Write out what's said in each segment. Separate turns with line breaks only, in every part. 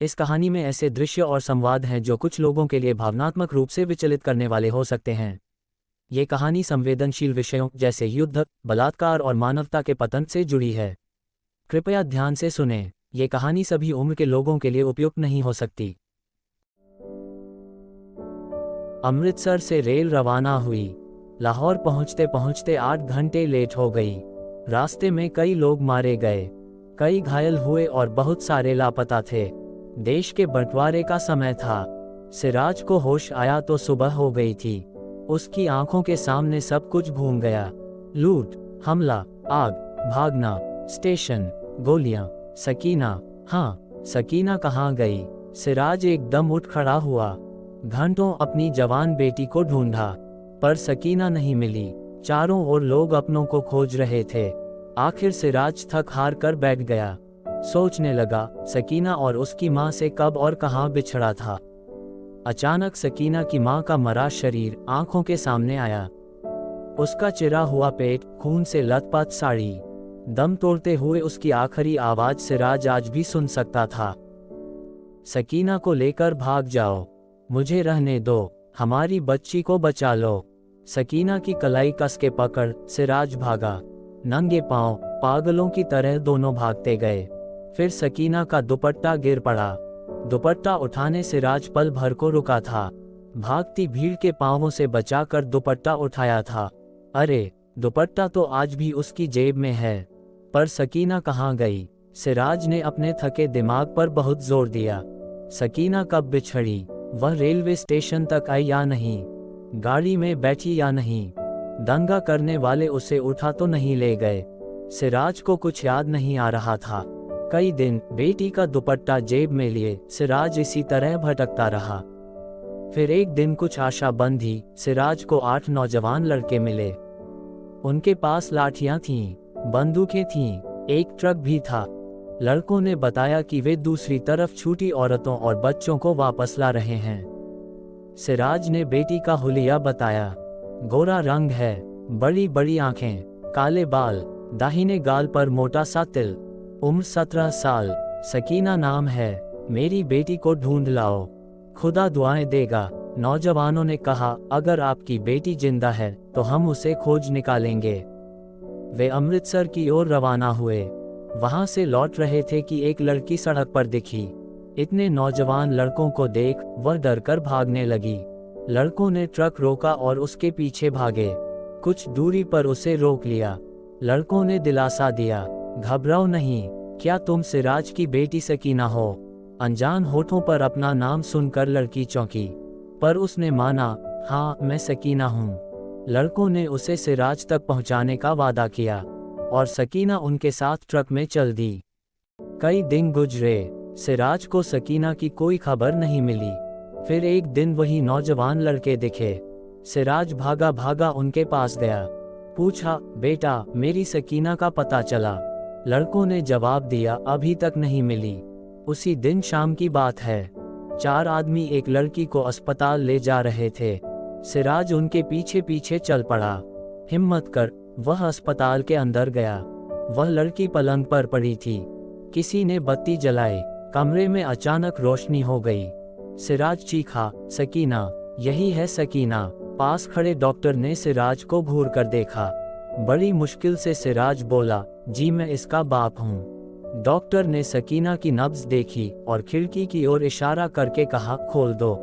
इस कहानी में ऐसे दृश्य और संवाद हैं जो कुछ लोगों के लिए भावनात्मक रूप से विचलित करने वाले हो सकते हैं। ये कहानी संवेदनशील विषयों जैसे युद्ध, बलात्कार और मानवता के पतन से जुड़ी है। कृपया ध्यान से सुनें, ये कहानी सभी उम्र के लोगों के लिए उपयुक्त नहीं हो सकती। अमृतसर से रेल रवाना हुई। लाहौर पहुंचते पहुंचते 8 घंटे लेट हो गई। रास्ते में कई लोग मारे गए, कई घायल हुए और बहुत सारे लापता थे। देश के बंटवारे का समय था। सिराज को होश आया तो सुबह हो गई थी। उसकी आंखों के सामने सब कुछ घूम गया। लूट, हमला, आग, भागना, स्टेशन, गोलियां। सकीना, हाँ, सकीना कहाँ गई? सिराज एकदम उठ खड़ा हुआ। घंटों अपनी जवान बेटी को ढूंढा, पर सकीना नहीं मिली। चारों ओर लोग अपनों को खोज रहे थे। आखिर सिराज थक हार कर बैठ गया। सोचने लगा, सकीना और उसकी माँ से कब और कहाँ बिछड़ा था। अचानक सकीना की माँ का मरा शरीर आंखों के सामने आया। उसका चिरा हुआ पेट, खून से लथपथ साड़ी। दम तोड़ते हुए उसकी आखिरी आवाज सिराज आज भी सुन सकता था। सकीना को लेकर भाग जाओ, मुझे रहने दो, हमारी बच्ची को बचा लो। सकीना की कलाई कस के पकड़ सिराज भागा। नंगे पांव, पागलों की तरह दोनों भागते गए। फिर सकीना का दुपट्टा गिर पड़ा। दुपट्टा उठाने सिराज पल भर को रुका था। भागती भीड़ के पांवों से बचाकर दुपट्टा उठाया था। अरे, दुपट्टा तो आज भी उसकी जेब में है। पर सकीना कहाँ गई? सिराज ने अपने थके दिमाग पर बहुत जोर दिया। सकीना कब बिछड़ी? वह रेलवे स्टेशन तक आई या नहीं? गाड़ी में बैठी या नहीं? दंगा करने वाले उसे उठा तो नहीं ले गए? सिराज को कुछ याद नहीं आ रहा था। कई दिन बेटी का दुपट्टा जेब में लिए सिराज इसी तरह भटकता रहा। फिर एक दिन कुछ आशा बंधी। सिराज को 8 नौजवान लड़के मिले। उनके पास लाठियां थीं, बंदूकें थीं, एक ट्रक भी था। लड़कों ने बताया कि वे दूसरी तरफ छूटी औरतों और बच्चों को वापस ला रहे हैं। सिराज ने बेटी का हुलिया बताया। गोरा रंग है, बड़ी बड़ी आंखें, काले बाल, दाहिने गाल पर मोटा सा तिल। उम्र 17 साल, सकीना नाम है। मेरी बेटी को ढूंढ लाओ, खुदा दुआएं देगा। नौजवानों ने कहा, अगर आपकी बेटी जिंदा है तो हम उसे खोज निकालेंगे। वे अमृतसर की ओर रवाना हुए। वहां से लौट रहे थे कि एक लड़की सड़क पर दिखी। इतने नौजवान लड़कों को देख वह डरकर भागने लगी। लड़कों ने ट्रक रोका और उसके पीछे भागे। कुछ दूरी पर उसे रोक लिया। लड़कों ने दिलासा दिया, घबराओ नहीं, क्या तुम सिराज की बेटी सकीना हो? अनजान होठों पर अपना नाम सुनकर लड़की चौंकी, पर उसने माना, हाँ, मैं सकीना हूँ। लड़कों ने उसे सिराज तक पहुँचाने का वादा किया और सकीना उनके साथ ट्रक में चल दी। कई दिन गुजरे, सिराज को सकीना की कोई खबर नहीं मिली। फिर एक दिन वही नौजवान लड़के दिखे। सिराज भागा भागा उनके पास गया। पूछा, बेटा, मेरी सकीना का पता चला? लड़कों ने जवाब दिया, अभी तक नहीं मिली। उसी दिन शाम की बात है। 4 आदमी एक लड़की को अस्पताल ले जा रहे थे। सिराज उनके पीछे पीछे चल पड़ा। हिम्मत कर वह अस्पताल के अंदर गया। वह लड़की पलंग पर पड़ी थी। किसी ने बत्ती जलाई। कमरे में अचानक रोशनी हो गई। सिराज चीखा, सकीना, यही है सकीना। पास खड़े डॉक्टर ने सिराज को घूर कर देखा। बड़ी मुश्किल से सिराज बोला, जी मैं इसका बाप हूँ। डॉक्टर ने सकीना की नब्ज देखी और खिड़की की ओर इशारा करके कहा, खोल दो,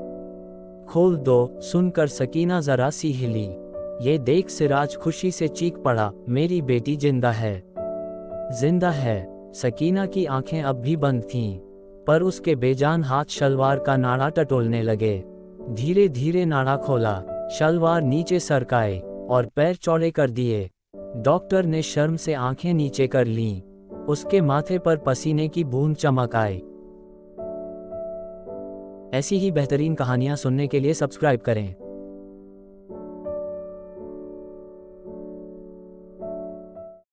खोल दो। सुनकर सकीना जरा सी हिली। ये देख सिराज खुशी से चीख पड़ा, मेरी बेटी जिंदा है, जिंदा है। सकीना की आंखें अब भी बंद थीं, पर उसके बेजान हाथ शलवार का नाड़ा टटोलने लगे। धीरे धीरे नाड़ा खोला, शलवार नीचे सरकाए और पैर चौड़े कर दिए। डॉक्टर ने शर्म से आंखें नीचे कर लीं। उसके माथे पर पसीने की बूंद चमक आई। ऐसी ही बेहतरीन कहानियां सुनने के लिए सब्सक्राइब करें।